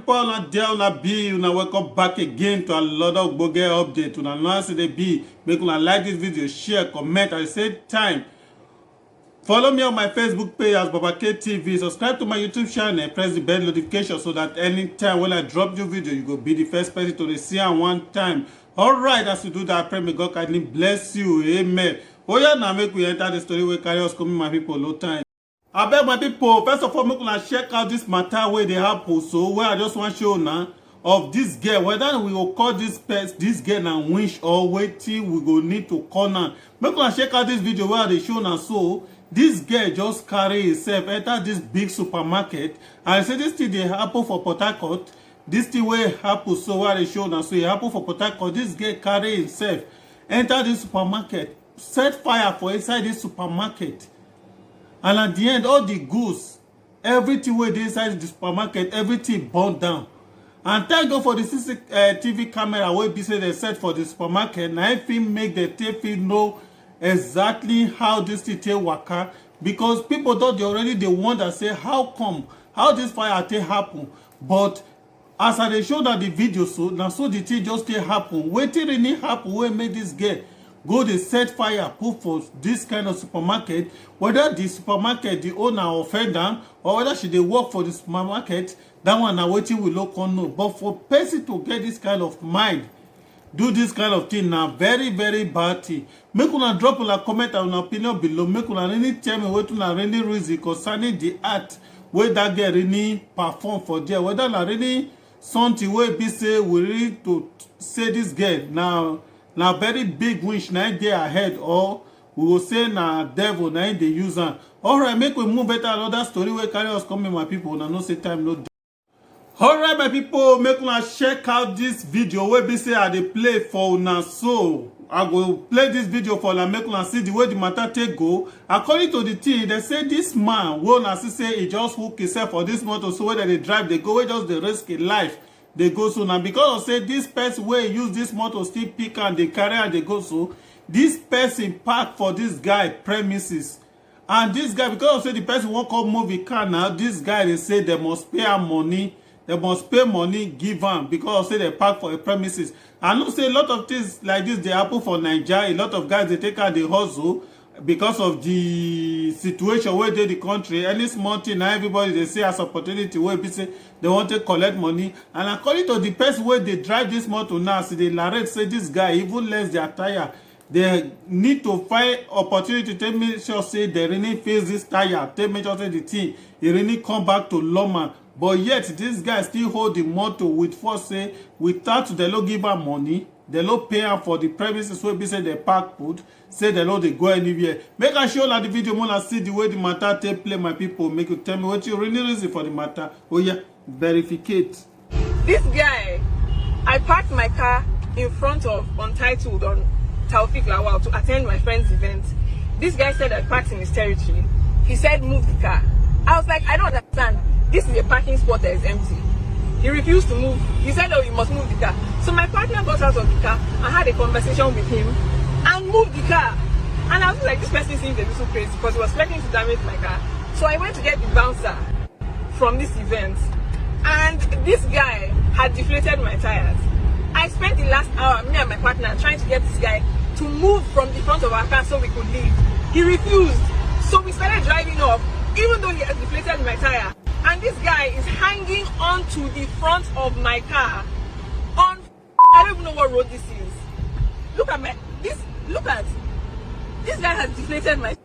people una there una be una welcome back again to another ogbonge update. Una know as dey be, make una like this video, share, comment at the same time. Follow me on my Facebook page as Baba K TV. Subscribe to my YouTube channel and press the bell notification so that anytime when I drop your video, you go be the first person to see am one time. Alright, as you do that, I pray may God kindly bless you. Amen. Oh yeah, now make we enter the story wey carry us coming my people no time. I beg my people, first of all, make una check out this matter where they happen. So where I just want to show now of this girl, whether we will call this girl now winch or waiting, we go need to call now. Make una check out this video where they show now. So this girl just carry herself enter this big supermarket, and I say this thing they happen for Port Harcourt. This thing where happen so where they show now. So it happen for Port Harcourt. This girl carry himself enter this supermarket, set fire for inside this supermarket. And at the end, all the goods, everything wey dey inside the supermarket, everything burned down. And thank God for the CCTV camera wey be say they set for the supermarket. Now if fit make the take know exactly how this thing take waka, because people thought they already they wonder say how come, how this fire take happen. But as I dey show that the video, so now so the thing just take happen. Wetin really happen wey make this girl go dey set fire put for this kind of supermarket, whether the supermarket the owner offend am or whether she dey work for the supermarket, that one na wetin we no come know. But for person to get this kind of mind do this kind of thing na very very bad thing. Make una drop una comment and una opinion below. Make una really tell me wetin una really reason concerning the act wey that girl really perform for there, whether na really something wey be say we really to say this girl na very big winch na dey ahead, or we will say na devil na dey use am. Alright, make we move better another story wey carry us coming my people. Una know say time no dey. Alright my people, make una check out this video wey be say I dey play for una. So I go play this video for una make una see the way the matter take go. According to the thing, they say this man wey una see say he just hook himself for this motor, so wey they drive they go, wey just dey risk his life they go. So now because of say this person wey use this motor still pick and they carry and they go, so this person park for this guy premises, and this guy, because of say the person won't come move the car now, this guy they say they must pay am money, they must pay money give am, because of say they park for a premises. I know say a lot of things like this they happen for Nigeria. A lot of guys they take out the hustle because of the situation where they the country. Any small thing now everybody they say as opportunity where be say they want to collect money. And according to the person where they drive this motor now, see they narrate say this guy even less their tire, they need to find opportunity to make sure say they really face this tire, to make sure say the thing it really come back to Loma. But yet this guy still hold the motor with force, say without they no give am money, they no pay am for the premises where be say they park put, say they no they go anywhere. Make I show the video more and see the way the matter take play my people. Make you tell me what you really reason for the matter. Oh yeah, verificate. This guy, I parked my car in front of Untitled on Taufik Lawal to attend my friend's event. This guy said I parked in his territory. He said move the car. I was like, I don't understand. This is a parking spot that is empty. He refused to move. He said, oh, you must move the car. So my partner got out of the car and had a conversation with him and moved the car. And I was like, this person seems a little crazy because he was threatening to damage my car. So I went to get the bouncer from this event, and this guy had deflated my tires. I spent the last hour, me and my partner, trying to get this guy to move from the front of our car so we could leave. He refused. So we started driving off, even though he had deflated my tire. And this guy is hanging onto the front of my car on, I don't even know what road this is. Look at this guy has deflated my,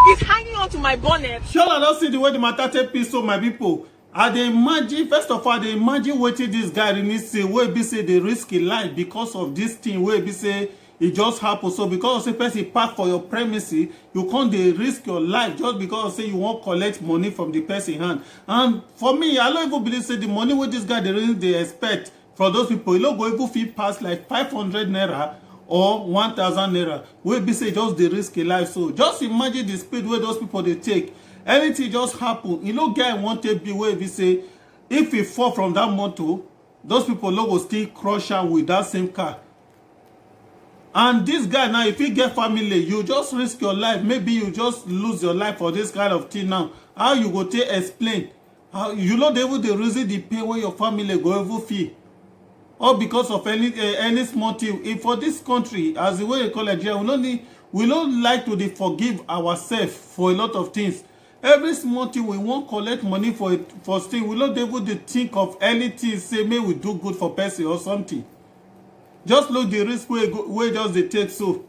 he's hanging onto my bonnet. Sure, I don't see the way the matter take place. So my people, I dey imagine, first of all, they imagine wetin this guy really say, wey be say they risk his life because of this thing, wey be say it just happen. So because of say person park for your premises, you can't dey risk your life just because of say you won't collect money from the person hand. And for me, I don't even believe say the money wey this guy they expect from those people, you no go even fit pass like 500 naira or 1,000 naira, wey be say just dey risk a life. So just imagine the speed where those people they take. Anything just happen, you know, guy want to be where we say if he fall from that motor, those people no go still crush am with that same car. And this guy now, if he get family, you just risk your life. Maybe you just lose your life for this kind of thing now. How you go to explain You know dey even dey reason the pain wey your family go even feel, all because of any small thing. If for this country, as the way they call Nigeria, we no like to dey forgive ourselves for a lot of things. Every small thing we wan collect money for thing, we no dey even dey think of anything say make we do good for person or something. Just look the risk wey just dey take. So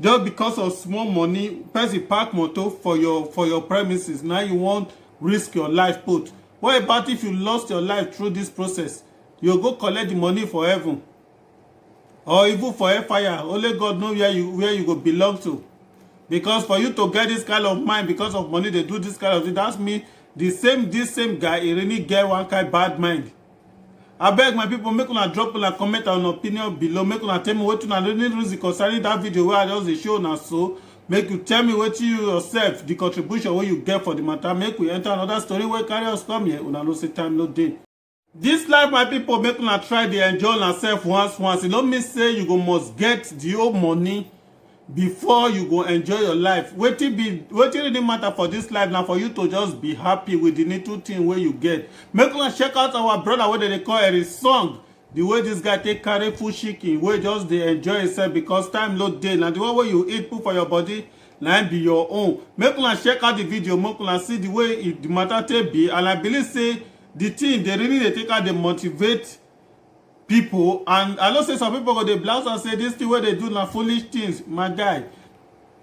just because of small money, person park motor for your premises, now you wan risk your life put. What about if you lost your life through this process? You go collect the money for heaven or even for fire. Only God know where you go belong to. Because for you to get this kind of mind because of money, they do this kind of thing. That's me. This same guy, he really get one kind bad mind. I beg my people, make una drop una comment and opinion below. Make una tell me what una really reason concerning that video where I just dey show una so. Make you tell me what you yourself, the contribution wey you get for the matter. Make we enter another story wey carry us come here. Una no say time no dey. This life, my people, make una try dey enjoy una self once. E no mean say you go must get the whole money before you go enjoy your life. Wetin really matter for this life na for you to just be happy with the little thing wey you get. Make una check out our brother wey they call Eric Song. The way this guy take carry full chicken wey just dey enjoy himself because time no dey. Na the one wey you eat put for your body na be your own. Make una check out the video, make una see the way the matter take be. And I believe say the thing they really dey take out, dey motivate people. And I know say some people go dey blouse and say this thing wey they do na foolish things. My guy,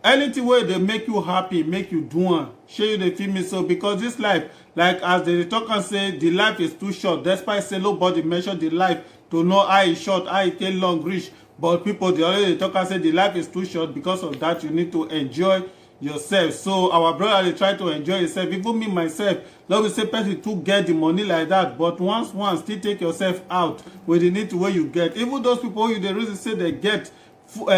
anything wey dey make you happy, make you do am. Shey you dey feel me? So because this life, like as they talk and say, the life is too short. Despite say nobody measure the life to know how e short, how e take long reach. But people they already talk and say the life is too short. Because of that, you need to enjoy yourself. So our brother dey try to enjoy himself. Even me myself, no be say person too get the money like that, but once still take yourself out with the need to where you get. Even those people you dey reason say they get, you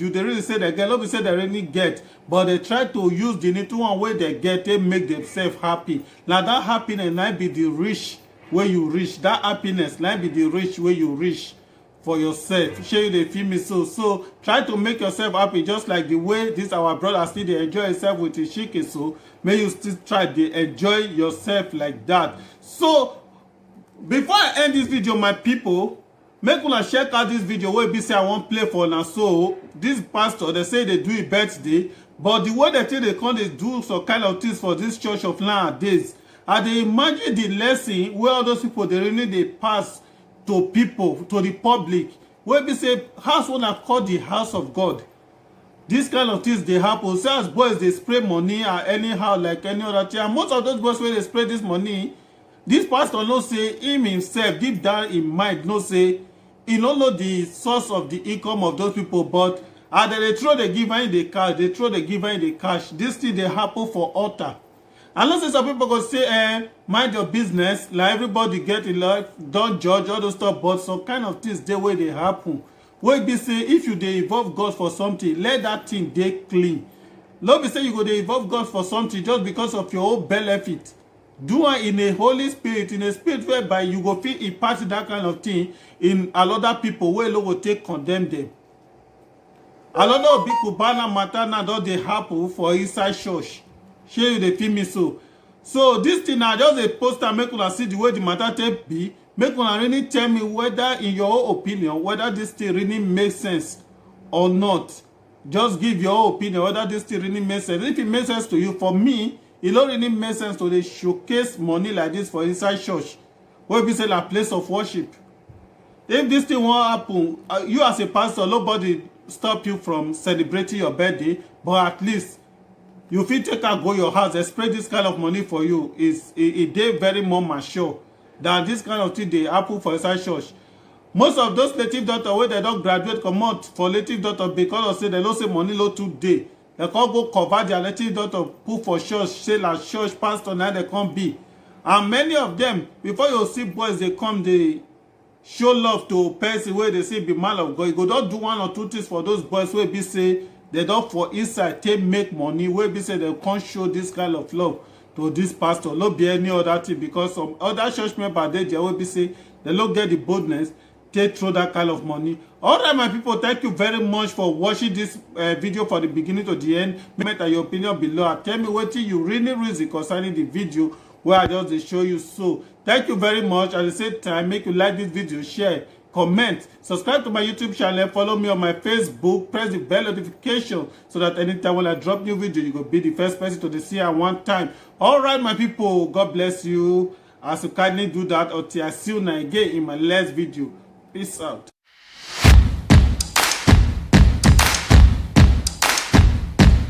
dey reason say they get, no be say they really get, but they try to use the little one wey they get to make themselves happy. Now that happiness na be the rich where you reach. That happiness na be the rich where you reach for yourself. Shey you dey feel me? So try to make yourself happy, just like the way this our brother still dey enjoy himself with his chicken. So may you still try to enjoy yourself like that. So before I end this video, my people, make una check out this video wey be say I wan play for una. So this pastor, they say they do a birthday, but the way they think they come, they do some kind of things for this church of nowadays. And they imagine the lesson where all those people they really they pass to people, to the public, wey be say house una call the house of God. This kind of things they happen. Say as boys they spray money anyhow like any other thing. And most of those boys wey they spray this money, this pastor no say him himself deep down in mind no say he no know the source of the income of those people. But and they throw the giver in the cash, they throw the giver in the cash. This thing they happen for altar. And let's say some people go say, mind your business, like everybody get in life, don't judge all those stuff. But some kind of things the way they happen. Wey be say if you dey involve God for something, let that thing dey clean. No be say you go dey involve God for something just because of your own benefit. Do it in a holy spirit, in a spirit whereby you go feel impart that kind of thing in another people wey no go take condemn them. Another big Cubana matter now don dey happen for inside church. Shey you dey feel me? So this thing na just a poster make una see the way the matter take be. Make una really tell me whether in your own opinion whether this thing really makes sense or not. Just give your own opinion whether this thing really makes sense. If it makes sense to you, for me, it don't really make sense to dey showcase money like this for inside church wey be say na place of worship. If this thing won't happen, you as a pastor, nobody stop you from celebrating your birthday, but at least you fit take and go your house and spread this kind of money for you. Is it dey very more mature that this kind of thing dey happen for inside church. Most of those native doctors wey they don graduate comot for native doctor because of say they no say money no too dey, they come go cover their native doctor put for church, say na church pastor na they come be. And many of them, before you see boys they come dey show love to person wey they say be man of God, you go don do one or two things for those boys wey be say they don for inside take make money, wey be say they can't show this kind of love to this pastor. No be any other thing, because some other church members dey there wey be say they no get the boldness take through that kind of money. All right, my people, thank you very much for watching this video from the beginning to the end. Comment your opinion below and tell me what you really reason concerning the video where I just show you. So thank you very much. At the same time, make you like this video, share, comment, subscribe to my YouTube channel, follow me on my Facebook, press the bell notification so that anytime when I drop new video, you will be the first person to see at one time. All right, my people, God bless you as you kindly do that until I see you again in my next video. Peace out.